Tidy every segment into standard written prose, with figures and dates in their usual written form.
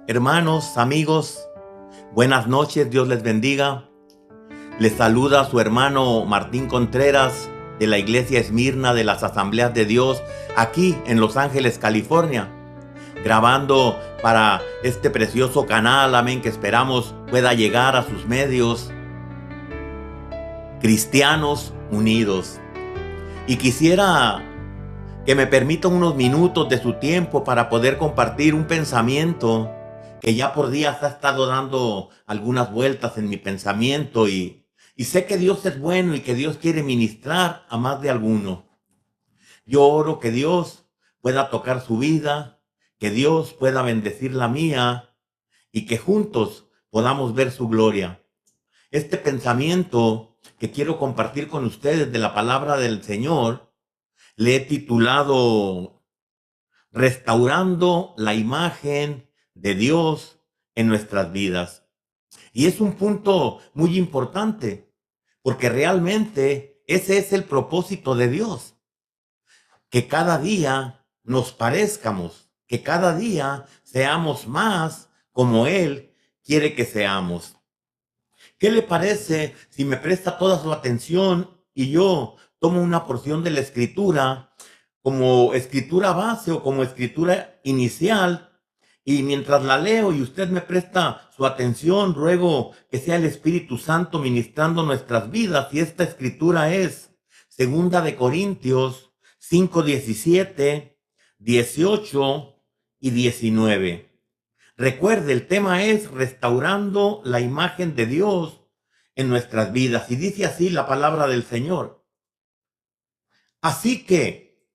Hermanos, amigos, buenas noches, Dios les bendiga. Les saluda su hermano Martín Contreras de la Iglesia Esmirna de las Asambleas de Dios aquí en Los Ángeles, California, grabando para este precioso canal, amén, que esperamos pueda llegar a sus medios, Cristianos Unidos. Y quisiera que me permitan unos minutos de su tiempo para poder compartir un pensamiento que ya por días ha estado dando algunas vueltas en mi pensamiento y sé que Dios es bueno y que Dios quiere ministrar a más de alguno. Yo oro que Dios pueda tocar su vida, que Dios pueda bendecir la mía y que juntos podamos ver su gloria. Este pensamiento que quiero compartir con ustedes de la palabra del Señor, le he titulado Restaurando la imagen de Dios en nuestras vidas. Y es un punto muy importante, porque realmente ese es el propósito de Dios. Que cada día nos parezcamos, que cada día seamos más como Él quiere que seamos. ¿Qué le parece si me presta toda su atención y yo tomo una porción de la escritura como escritura base o como escritura inicial? Y mientras la leo y usted me presta su atención, ruego que sea el Espíritu Santo ministrando nuestras vidas. Y esta escritura es 2 Corintios 5, 17, 18 y 19. Recuerde, el tema es restaurando la imagen de Dios en nuestras vidas. Y dice así la palabra del Señor. Así que,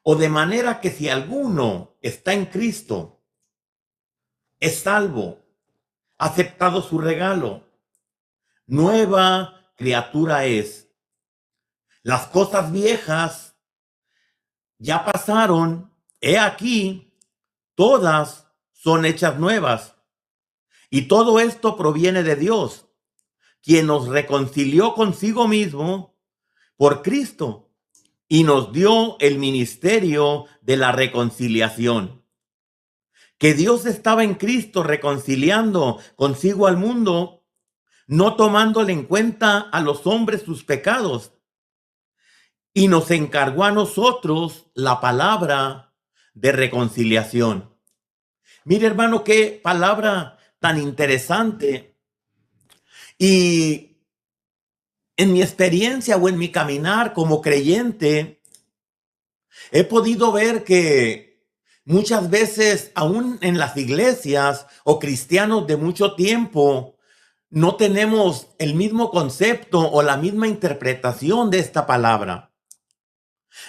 o de manera que si alguno está en Cristo, es salvo, ha aceptado su regalo, nueva criatura es. Las cosas viejas ya pasaron, he aquí, todas son hechas nuevas. Y todo esto proviene de Dios, quien nos reconcilió consigo mismo por Cristo y nos dio el ministerio de la reconciliación. Que Dios estaba en Cristo reconciliando consigo al mundo, no tomándole en cuenta a los hombres sus pecados, y nos encargó a nosotros la palabra de reconciliación. Mire, hermano, qué palabra tan interesante. Y en mi experiencia o en mi caminar como creyente, he podido ver que muchas veces, aún en las iglesias o cristianos de mucho tiempo, no tenemos el mismo concepto o la misma interpretación de esta palabra.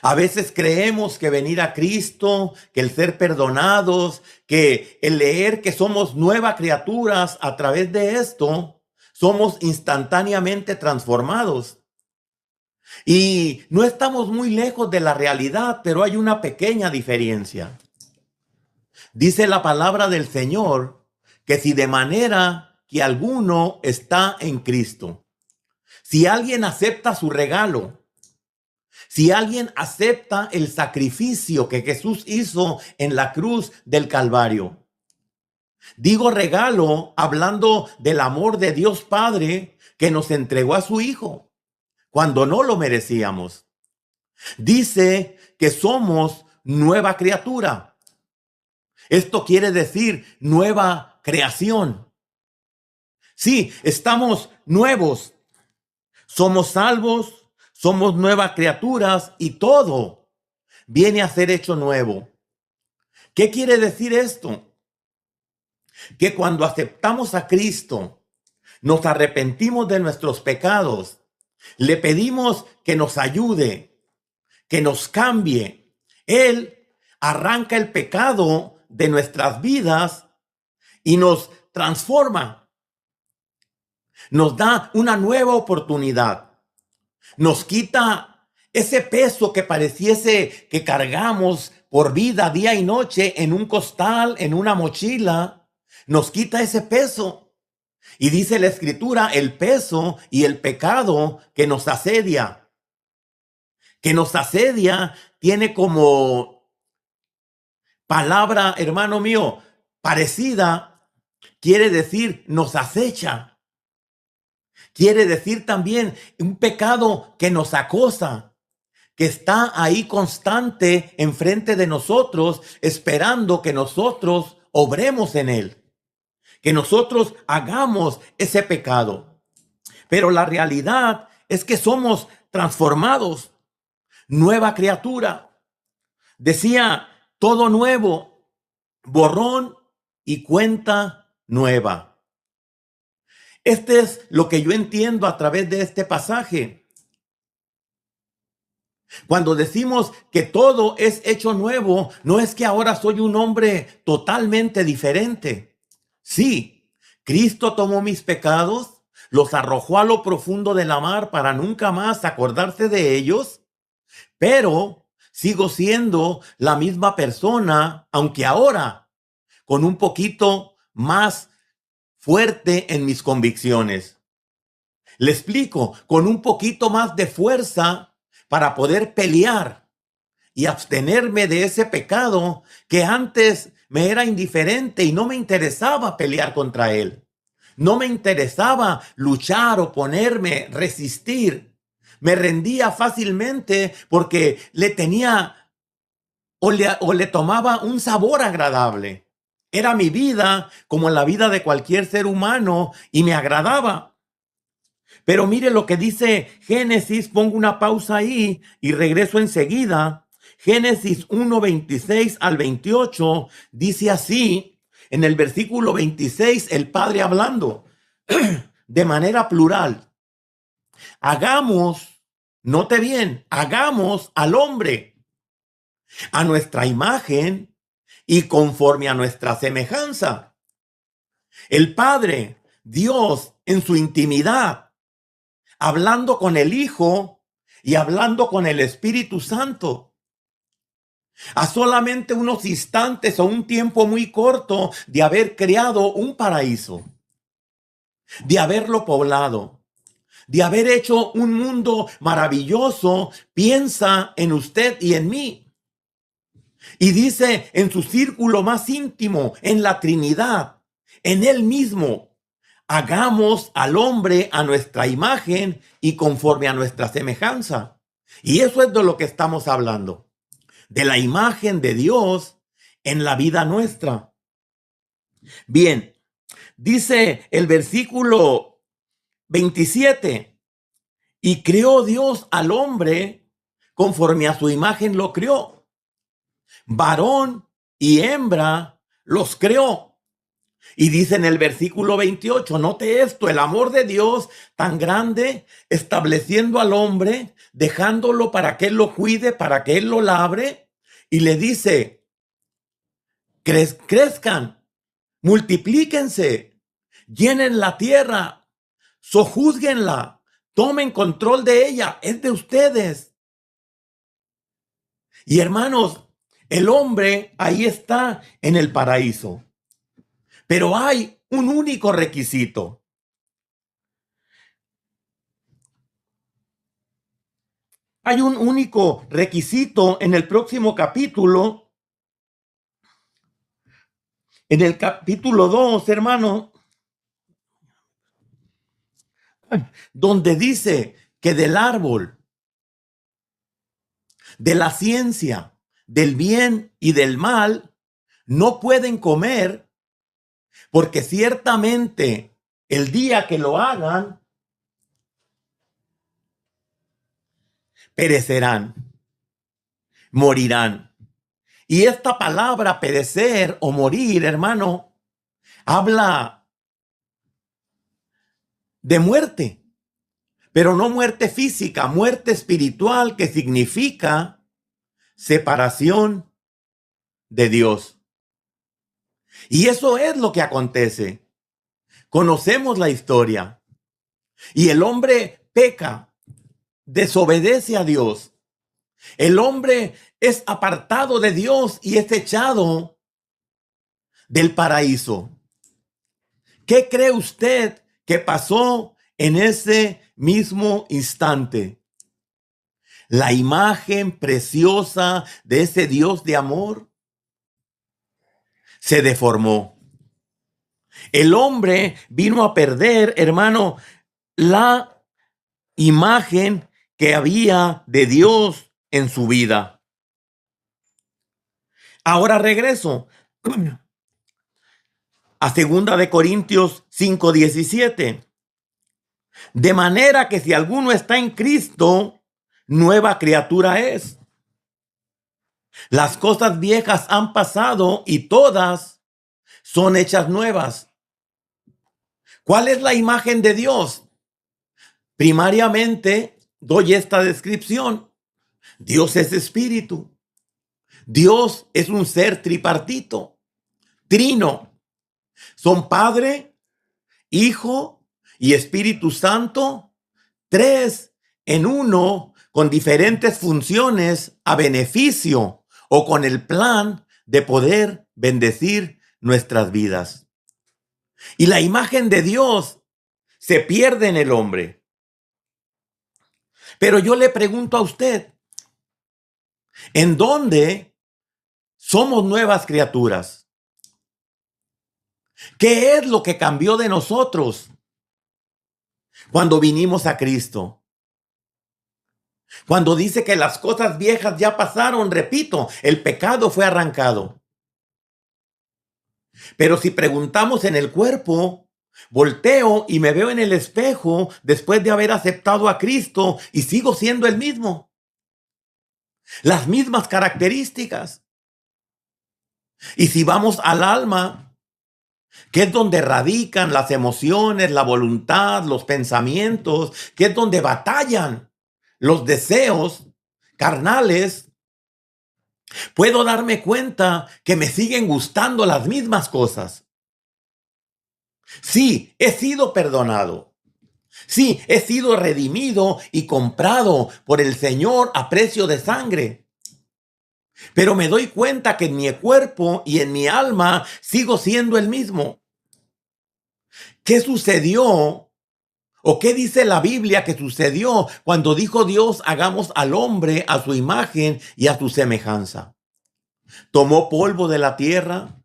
A veces creemos que venir a Cristo, que el ser perdonados, que el leer que somos nuevas criaturas, a través de esto, somos instantáneamente transformados. Y no estamos muy lejos de la realidad, pero hay una pequeña diferencia. Dice la palabra del Señor que si de manera que alguno está en Cristo, si alguien acepta su regalo, si alguien acepta el sacrificio que Jesús hizo en la cruz del Calvario. Digo regalo hablando del amor de Dios Padre que nos entregó a su Hijo cuando no lo merecíamos. Dice que somos nueva criatura. Esto quiere decir nueva creación. Sí, estamos nuevos. Somos salvos. Somos nuevas criaturas y todo viene a ser hecho nuevo. ¿Qué quiere decir esto? Que cuando aceptamos a Cristo, nos arrepentimos de nuestros pecados, le pedimos que nos ayude, que nos cambie. Él arranca el pecado de nuestras vidas y nos transforma. Nos da una nueva oportunidad. Nos quita ese peso que pareciese que cargamos por vida día y noche en un costal, en una mochila. Nos quita ese peso. Y dice la Escritura, el peso y el pecado que nos asedia. Que nos asedia tiene como palabra, hermano mío, parecida quiere decir nos acecha. Quiere decir también un pecado que nos acosa, que está ahí constante enfrente de nosotros, esperando que nosotros obremos en él, que nosotros hagamos ese pecado. Pero la realidad es que somos transformados, nueva criatura. Decía, todo nuevo, borrón y cuenta nueva. Este es lo que yo entiendo a través de este pasaje. Cuando decimos que todo es hecho nuevo, no es que ahora soy un hombre totalmente diferente. Sí, Cristo tomó mis pecados, los arrojó a lo profundo de la mar para nunca más acordarse de ellos, pero sigo siendo la misma persona, aunque ahora con un poquito más fuerte en mis convicciones. Le explico, con un poquito más de fuerza para poder pelear y abstenerme de ese pecado que antes me era indiferente y no me interesaba pelear contra él. No me interesaba luchar, oponerme, resistir. Me rendía fácilmente porque le tenía o le tomaba un sabor agradable. Era mi vida como la vida de cualquier ser humano y me agradaba. Pero mire lo que dice Génesis, pongo una pausa ahí y regreso enseguida. Génesis 1, 26 al 28 dice así, en el versículo 26, el Padre hablando de manera plural. Hagamos, note bien, hagamos al hombre a nuestra imagen y conforme a nuestra semejanza. El Padre, Dios, en su intimidad, hablando con el Hijo y hablando con el Espíritu Santo. A solamente unos instantes o un tiempo muy corto de haber creado un paraíso, de haberlo poblado, de haber hecho un mundo maravilloso, piensa en usted y en mí. Y dice en su círculo más íntimo, en la Trinidad, en él mismo, hagamos al hombre a nuestra imagen y conforme a nuestra semejanza. Y eso es de lo que estamos hablando, de la imagen de Dios en la vida nuestra. Bien, dice el versículo 27, y creó Dios al hombre conforme a su imagen lo creó. Varón y hembra los creó. Y dice en el versículo 28, note esto, el amor de Dios tan grande, estableciendo al hombre, dejándolo para que él lo cuide, para que él lo labre, y le dice, crezcan, multiplíquense, llenen la tierra, sojúzguenla, tomen control de ella, es de ustedes. Y hermanos, el hombre ahí está en el paraíso. Pero hay un único requisito. Hay un único requisito en el próximo capítulo. En el capítulo 2, hermano, donde dice que del árbol, de la ciencia, del bien y del mal, no pueden comer, porque ciertamente el día que lo hagan, perecerán, morirán. Y esta palabra perecer o morir, hermano, habla de muerte, pero no muerte física, muerte espiritual, que significa separación de Dios. Y eso es lo que acontece. Conocemos la historia. Y el hombre peca, desobedece a Dios. El hombre es apartado de Dios y es echado del paraíso. ¿Qué cree usted que pasó en ese mismo instante? La imagen preciosa de ese Dios de amor se deformó. El hombre vino a perder, hermano, la imagen que había de Dios en su vida. Ahora regreso a 2 Corintios 5:17. De manera que si alguno está en Cristo, nueva criatura es. Las cosas viejas han pasado y todas son hechas nuevas. ¿Cuál es la imagen de Dios? Primariamente doy esta descripción. Dios es espíritu. Dios es un ser tripartito, trino. Son Padre, Hijo y Espíritu Santo, tres en uno, con diferentes funciones a beneficio o con el plan de poder bendecir nuestras vidas. Y la imagen de Dios se pierde en el hombre. Pero yo le pregunto a usted, ¿en dónde somos nuevas criaturas? ¿Qué es lo que cambió de nosotros cuando vinimos a Cristo? Cuando dice que las cosas viejas ya pasaron, repito, el pecado fue arrancado. Pero si preguntamos en el cuerpo, volteo y me veo en el espejo después de haber aceptado a Cristo y sigo siendo el mismo. Las mismas características. Y si vamos al alma, que es donde radican las emociones, la voluntad, los pensamientos, que es donde batallan los deseos carnales, puedo darme cuenta que me siguen gustando las mismas cosas. Sí, he sido perdonado. Sí, he sido redimido y comprado por el Señor a precio de sangre. Pero me doy cuenta que en mi cuerpo y en mi alma sigo siendo el mismo. ¿Qué sucedió? ¿O qué dice la Biblia que sucedió cuando dijo Dios, hagamos al hombre a su imagen y a su semejanza? Tomó polvo de la tierra,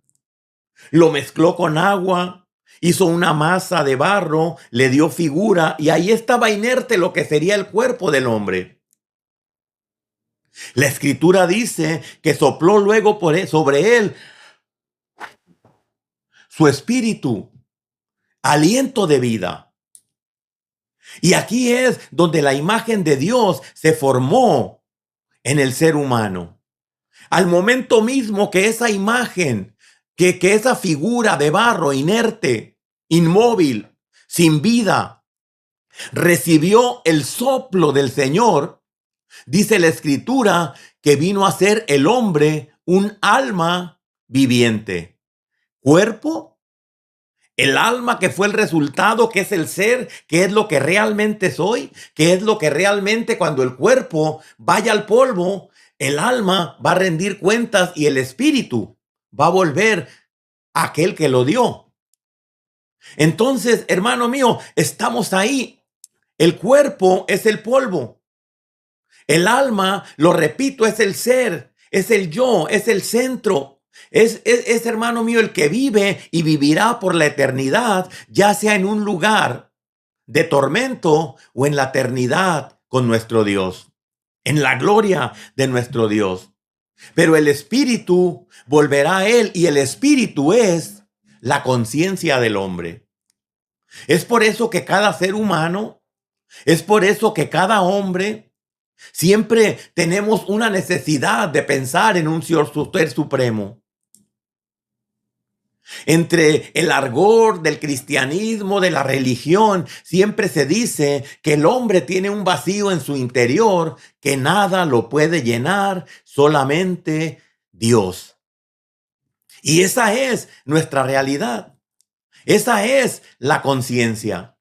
lo mezcló con agua, hizo una masa de barro, le dio figura y ahí estaba inerte lo que sería el cuerpo del hombre. La Escritura dice que sopló luego sobre él su espíritu, aliento de vida. Y aquí es donde la imagen de Dios se formó en el ser humano. Al momento mismo que esa imagen, que esa figura de barro inerte, inmóvil, sin vida, recibió el soplo del Señor, dice la Escritura que vino a ser el hombre un alma viviente. Cuerpo, el alma que fue el resultado, que es el ser, que es lo que realmente soy, que es lo que realmente cuando el cuerpo vaya al polvo, el alma va a rendir cuentas y el espíritu va a volver a aquel que lo dio. Entonces, hermano mío, estamos ahí. El cuerpo es el polvo. El alma, lo repito, es el ser, es el yo, es el centro. Es, hermano mío, el que vive y vivirá por la eternidad, ya sea en un lugar de tormento o en la eternidad con nuestro Dios, en la gloria de nuestro Dios. Pero el espíritu volverá a él y el espíritu es la conciencia del hombre. Es por eso que cada ser humano, es por eso que cada hombre, siempre tenemos una necesidad de pensar en un ser supremo. Entre el argor del cristianismo, de la religión, siempre se dice que el hombre tiene un vacío en su interior que nada lo puede llenar, solamente Dios. Y esa es nuestra realidad. Esa es la conciencia.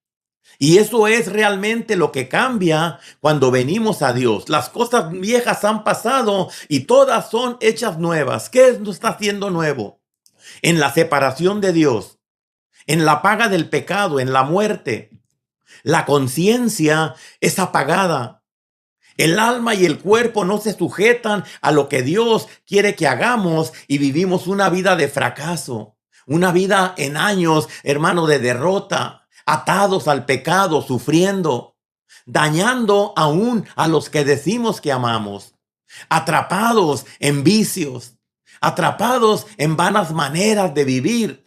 Y eso es realmente lo que cambia cuando venimos a Dios. Las cosas viejas han pasado y todas son hechas nuevas. ¿Qué nos está haciendo nuevo? En la separación de Dios, en la paga del pecado, en la muerte. La conciencia es apagada. El alma y el cuerpo no se sujetan a lo que Dios quiere que hagamos y vivimos una vida de fracaso, una vida en años, hermano, de derrota, atados al pecado, sufriendo, dañando aún a los que decimos que amamos, atrapados en vicios, atrapados en vanas maneras de vivir.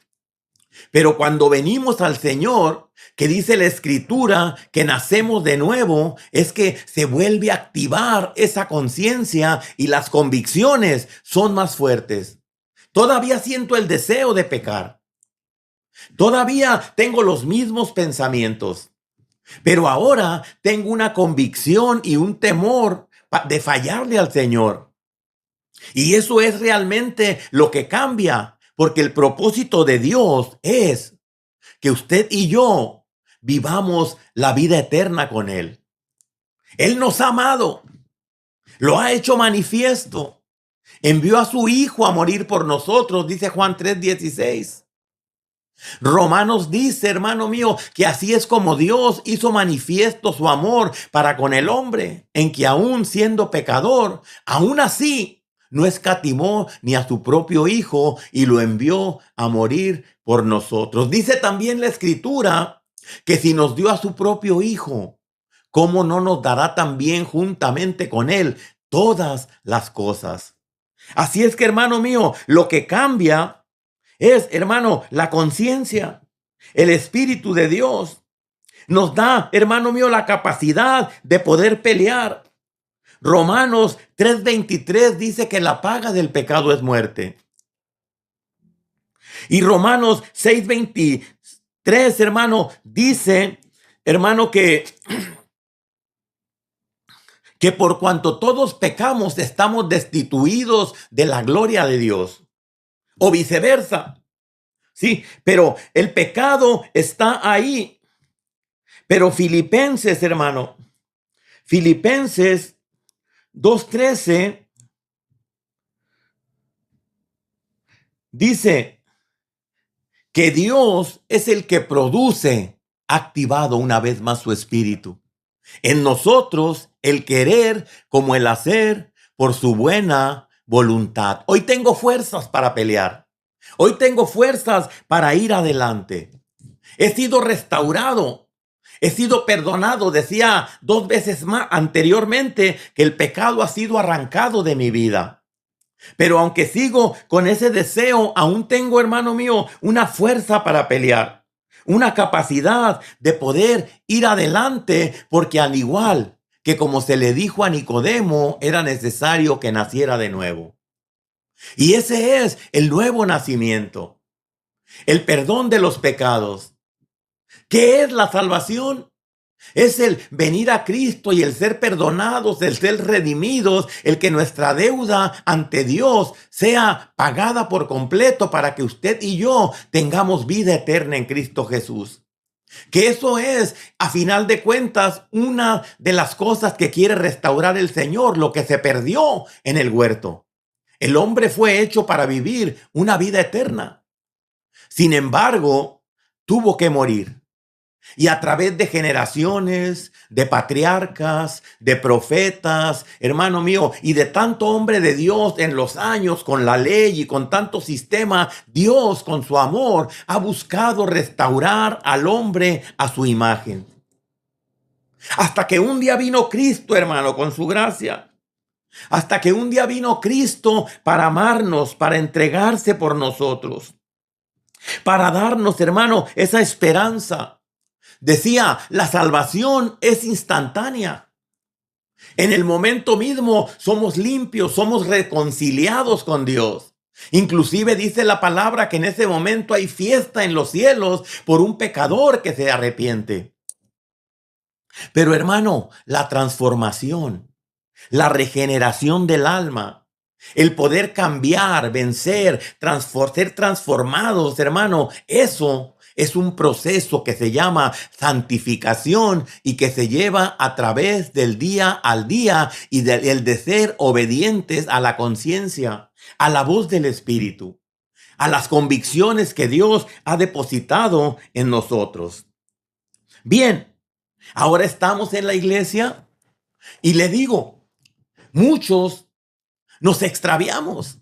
Pero cuando venimos al Señor, que dice la Escritura que nacemos de nuevo, es que se vuelve a activar esa conciencia y las convicciones son más fuertes. Todavía siento el deseo de pecar. Todavía tengo los mismos pensamientos. Pero ahora tengo una convicción y un temor de fallarle al Señor. Y eso es realmente lo que cambia, porque el propósito de Dios es que usted y yo vivamos la vida eterna con Él. Él nos ha amado, lo ha hecho manifiesto, envió a su Hijo a morir por nosotros, dice Juan 3:16. Romanos dice, hermano mío, que así es como Dios hizo manifiesto su amor para con el hombre, en que aún siendo pecador, aún así no escatimó ni a su propio Hijo y lo envió a morir por nosotros. Dice también la Escritura que si nos dio a su propio Hijo, ¿cómo no nos dará también juntamente con Él todas las cosas? Así es que, hermano mío, lo que cambia es, hermano, la conciencia. El Espíritu de Dios nos da, hermano mío, la capacidad de poder pelear. Romanos 3:23 dice que la paga del pecado es muerte. Y Romanos 6:23, hermano, dice, hermano, que por cuanto todos pecamos, estamos destituidos de la gloria de Dios. O viceversa. Sí, pero el pecado está ahí. Pero Filipenses, hermano, Filipenses 2:13 dice que Dios es el que produce, activado una vez más su espíritu. En nosotros el querer como el hacer por su buena voluntad. Hoy tengo fuerzas para pelear. Hoy tengo fuerzas para ir adelante. He sido restaurado. He sido perdonado. Decía 2 veces más anteriormente que el pecado ha sido arrancado de mi vida. Pero aunque sigo con ese deseo, aún tengo, hermano mío, una fuerza para pelear. Una capacidad de poder ir adelante, porque al igual que como se le dijo a Nicodemo, era necesario que naciera de nuevo. Y ese es el nuevo nacimiento, el perdón de los pecados. ¿Qué es la salvación? Es el venir a Cristo y el ser perdonados, el ser redimidos, el que nuestra deuda ante Dios sea pagada por completo para que usted y yo tengamos vida eterna en Cristo Jesús. Que eso es, a final de cuentas, una de las cosas que quiere restaurar el Señor, lo que se perdió en el huerto. El hombre fue hecho para vivir una vida eterna. Sin embargo, tuvo que morir. Y a través de generaciones, de patriarcas, de profetas, hermano mío, y de tanto hombre de Dios en los años, con la ley y con tanto sistema, Dios con su amor ha buscado restaurar al hombre a su imagen. Hasta que un día vino Cristo, hermano, con su gracia. Hasta que un día vino Cristo para amarnos, para entregarse por nosotros, para darnos, hermano, esa esperanza. Decía, la salvación es instantánea. En el momento mismo somos limpios, somos reconciliados con Dios. Inclusive dice la palabra que en ese momento hay fiesta en los cielos por un pecador que se arrepiente. Pero hermano, la transformación, la regeneración del alma, el poder cambiar, vencer, ser transformados, hermano, eso es un proceso que se llama santificación y que se lleva a través del día al día y del de ser obedientes a la conciencia, a la voz del Espíritu, a las convicciones que Dios ha depositado en nosotros. Bien, ahora estamos en la iglesia y le digo, muchos nos extraviamos.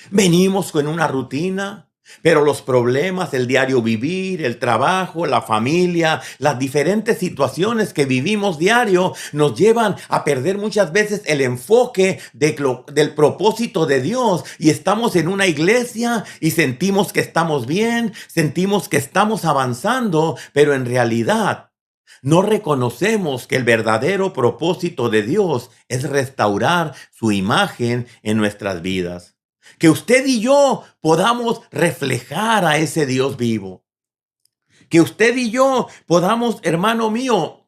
Venimos con una rutina, Pero los problemas, el diario vivir, el trabajo, la familia, las diferentes situaciones que vivimos diario nos llevan a perder muchas veces el enfoque del propósito de Dios. Y estamos en una iglesia y sentimos que estamos bien, sentimos que estamos avanzando, pero en realidad no reconocemos que el verdadero propósito de Dios es restaurar su imagen en nuestras vidas. Que usted y yo podamos reflejar a ese Dios vivo. Que usted y yo podamos, hermano mío,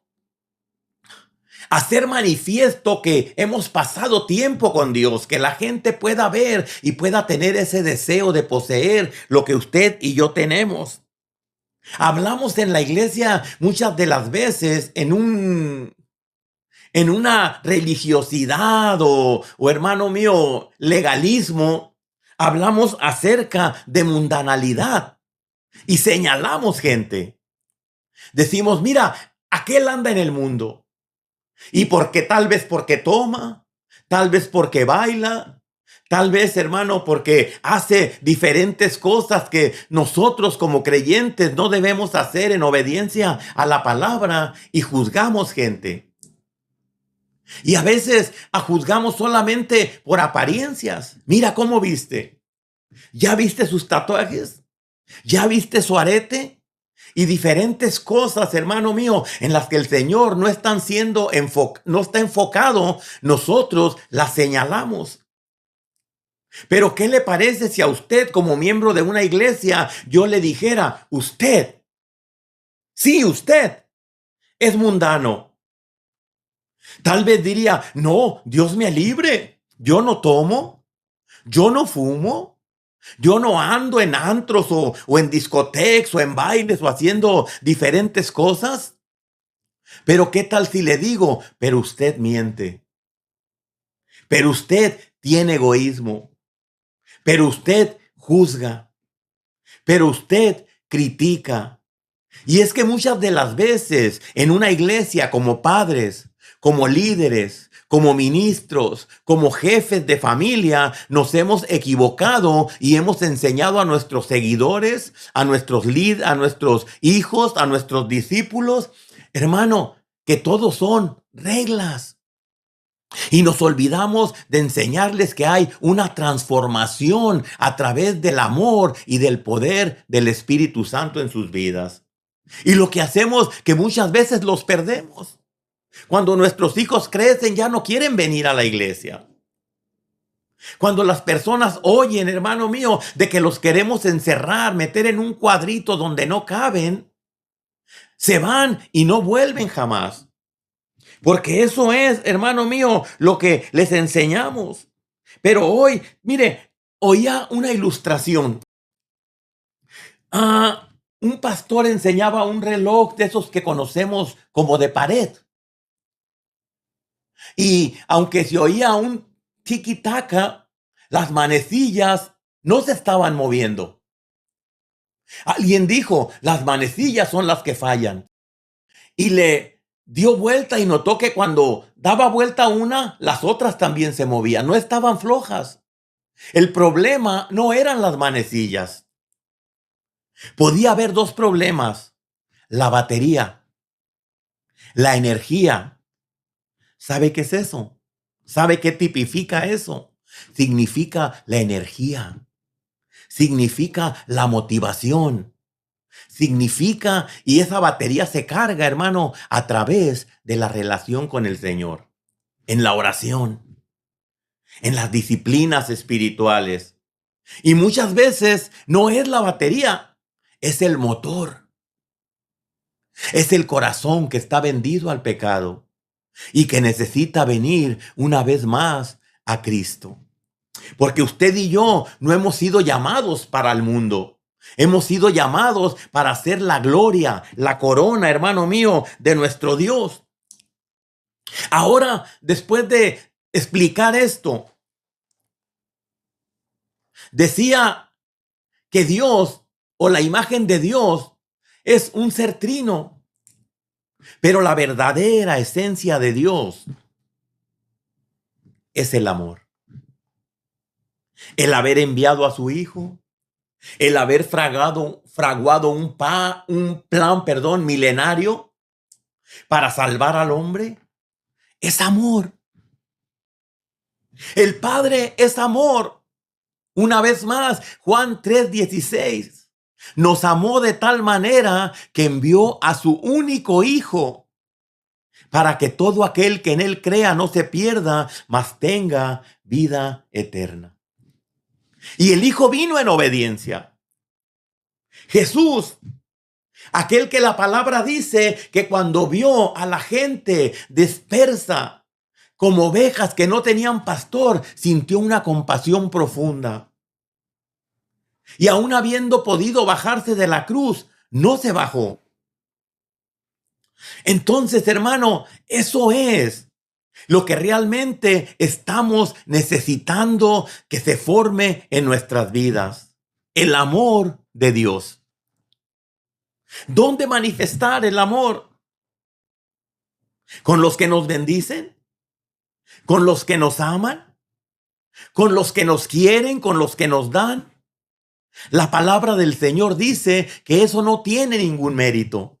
hacer manifiesto que hemos pasado tiempo con Dios. Que la gente pueda ver y pueda tener ese deseo de poseer lo que usted y yo tenemos. Hablamos en la iglesia muchas de las veces en una religiosidad o hermano mío, legalismo. Hablamos acerca de mundanalidad y señalamos gente. Decimos, mira, aquel anda en el mundo. Y tal vez porque toma, tal vez porque baila, tal vez, hermano, porque hace diferentes cosas que nosotros como creyentes no debemos hacer en obediencia a la palabra y juzgamos gente. Y a veces juzgamos solamente por apariencias. Mira cómo viste. ¿Ya viste sus tatuajes? ¿Ya viste su arete? Y diferentes cosas, hermano mío, en las que el Señor no está enfocado, nosotros las señalamos. Pero ¿qué le parece si a usted, como miembro de una iglesia, yo le dijera, usted, sí, usted es mundano? Tal vez diría, no, Dios me libre. Yo no tomo, yo no fumo, yo no ando en antros o en discotecas o en bailes o haciendo diferentes cosas. Pero ¿qué tal si le digo, pero usted miente? Pero usted tiene egoísmo. Pero usted juzga. Pero usted critica. Y es que muchas de las veces en una iglesia como padres, como líderes, como ministros, como jefes de familia, nos hemos equivocado y hemos enseñado a nuestros seguidores, a nuestros hijos, a nuestros discípulos, hermano, que todos son reglas. Y nos olvidamos de enseñarles que hay una transformación a través del amor y del poder del Espíritu Santo en sus vidas. Y lo que hacemos que muchas veces los perdemos. Cuando nuestros hijos crecen ya no quieren venir a la iglesia. Cuando las personas oyen, hermano mío, de que los queremos encerrar, meter en un cuadrito donde no caben, se van y no vuelven jamás. Porque eso es, hermano mío, lo que les enseñamos. Pero hoy, mire, oía una ilustración. Un pastor enseñaba un reloj de esos que conocemos como de pared. Y aunque se oía un tiki-taka, las manecillas no se estaban moviendo. Alguien dijo, las manecillas son las que fallan. Y le dio vuelta y notó que cuando daba vuelta una, las otras también se movían. No estaban flojas. El problema no eran las manecillas. Podía haber dos problemas. La batería, la energía. ¿Sabe qué es eso? ¿Sabe qué tipifica eso? Significa la energía. Significa la motivación. Significa, y esa batería se carga, hermano, a través de la relación con el Señor, en la oración, en las disciplinas espirituales. Y muchas veces no es la batería, es el motor. Es el corazón que está vendido al pecado y que necesita venir una vez más a Cristo. Porque usted y yo no hemos sido llamados para el mundo. Hemos sido llamados para hacer la gloria, la corona, hermano mío, de nuestro Dios. Ahora, después de explicar esto, decía que Dios o la imagen de Dios es un ser trino. Pero la verdadera esencia de Dios es el amor. El haber enviado a su Hijo, el haber fraguado un plan, milenario para salvar al hombre, es amor. El Padre es amor. Una vez más, Juan 3:16, nos amó de tal manera que envió a su único Hijo para que todo aquel que en Él crea no se pierda, mas tenga vida eterna. Y el Hijo vino en obediencia. Jesús, aquel que la palabra dice que cuando vio a la gente dispersa como ovejas que no tenían pastor, sintió una compasión profunda. Y aún habiendo podido bajarse de la cruz, no se bajó. Entonces, hermano, eso es lo que realmente estamos necesitando que se forme en nuestras vidas. El amor de Dios. ¿Dónde manifestar el amor? ¿Con los que nos bendicen? ¿Con los que nos aman? ¿Con los que nos quieren? ¿Con los que nos dan? La palabra del Señor dice que eso no tiene ningún mérito.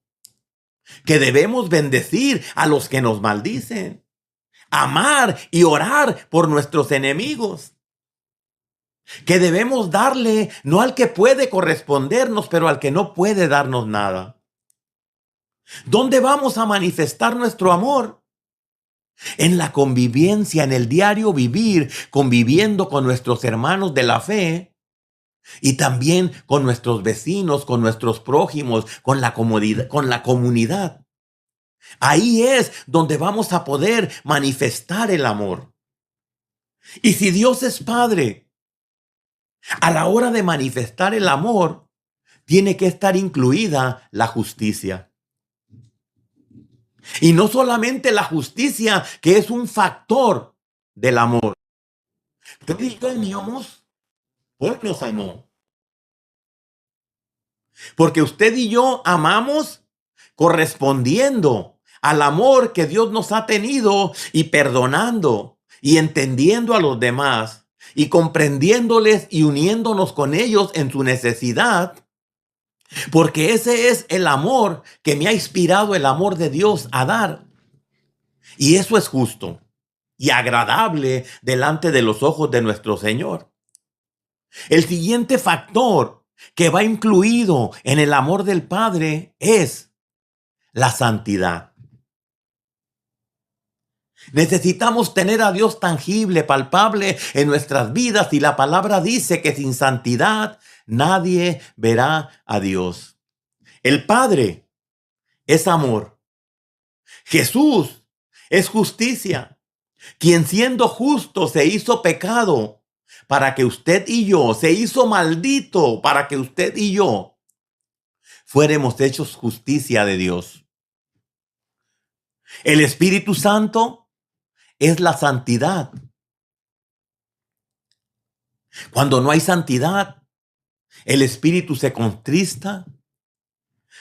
Que debemos bendecir a los que nos maldicen. Amar y orar por nuestros enemigos. Que debemos darle no al que puede correspondernos, pero al que no puede darnos nada. ¿Dónde vamos a manifestar nuestro amor? En la convivencia, en el diario vivir, conviviendo con nuestros hermanos de la fe y también con nuestros vecinos, con nuestros prójimos, con la comunidad. Ahí es donde vamos a poder manifestar el amor. Y si Dios es Padre, a la hora de manifestar el amor, tiene que estar incluida la justicia. Y no solamente la justicia, que es un factor del amor. Usted y yo amamos porque nos amó. Porque usted y yo amamos correspondiendo al amor que Dios nos ha tenido y perdonando y entendiendo a los demás y comprendiéndoles y uniéndonos con ellos en su necesidad. Porque ese es el amor que me ha inspirado el amor de Dios a dar. Y eso es justo y agradable delante de los ojos de nuestro Señor. El siguiente factor que va incluido en el amor del Padre es la santidad. Necesitamos tener a Dios tangible, palpable en nuestras vidas, y la palabra dice que sin santidad nadie verá a Dios. El Padre es amor. Jesús es justicia, quien siendo justo se hizo pecado para que usted y yo, se hizo maldito para que usted y yo fuéramos hechos justicia de Dios. El Espíritu Santo es la santidad. Cuando no hay santidad, el Espíritu se contrista,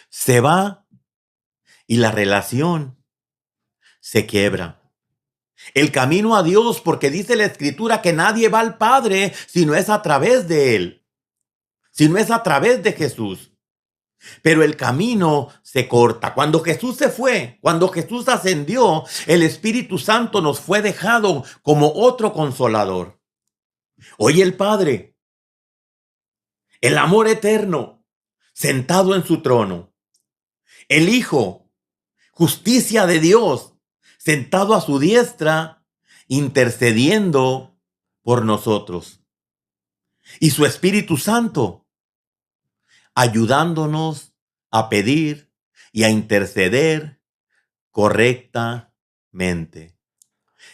se va y la relación se quiebra. El camino a Dios, porque dice la Escritura que nadie va al Padre si no es a través de Él, si no es a través de Jesús. Pero el camino se corta. Cuando Jesús se fue, cuando Jesús ascendió, el Espíritu Santo nos fue dejado como otro consolador. Hoy el Padre, el amor eterno, sentado en su trono. El Hijo, justicia de Dios, sentado a su diestra, intercediendo por nosotros. Y su Espíritu Santo, ayudándonos a pedir y a interceder correctamente.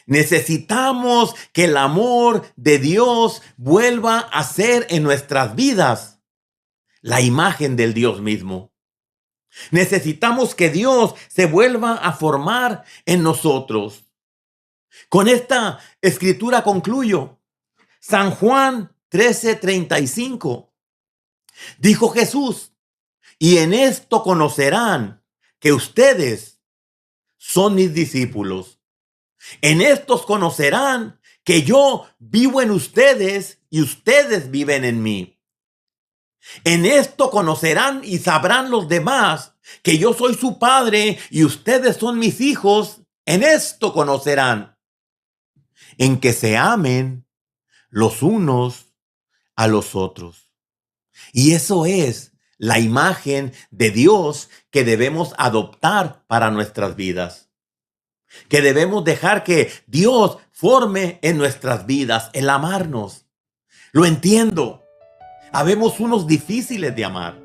Necesitamos que el amor de Dios vuelva a ser en nuestras vidas la imagen del Dios mismo. Necesitamos que Dios se vuelva a formar en nosotros. Con esta escritura concluyo. San Juan 13:35. Dijo Jesús, y en esto conocerán que ustedes son mis discípulos. En estos conocerán que yo vivo en ustedes y ustedes viven en mí. En esto conocerán y sabrán los demás que yo soy su padre y ustedes son mis hijos. En esto conocerán, en que se amen los unos a los otros. Y eso es la imagen de Dios que debemos adoptar para nuestras vidas. Que debemos dejar que Dios forme en nuestras vidas el amarnos. Lo entiendo. Habemos unos difíciles de amar.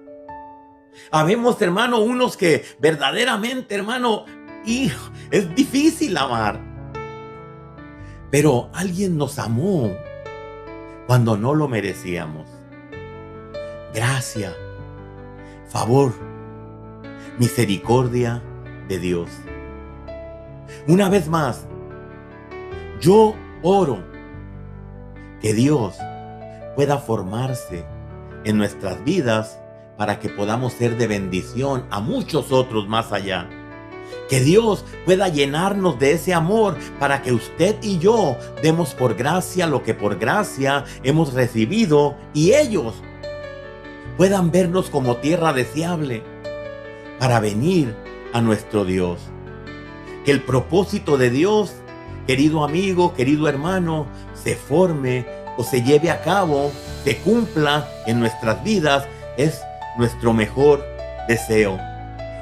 Habemos, hermano, unos que verdaderamente, hermano, hijo, es difícil amar. Pero alguien nos amó cuando no lo merecíamos. Gracia, favor, misericordia de Dios. Una vez más, yo oro que Dios pueda formarse en nuestras vidas para que podamos ser de bendición a muchos otros más allá. Que Dios pueda llenarnos de ese amor para que usted y yo demos por gracia lo que por gracia hemos recibido y ellos puedan vernos como tierra deseable para venir a nuestro Dios. Que el propósito de Dios, querido amigo, querido hermano, se forme o se lleve a cabo, se cumpla en nuestras vidas, es nuestro mejor deseo.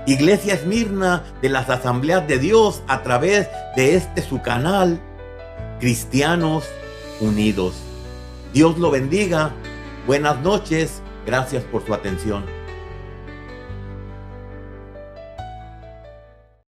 Iglesia Esmirna de las Asambleas de Dios, a través de su canal, Cristianos Unidos. Dios lo bendiga. Buenas noches. Gracias por su atención.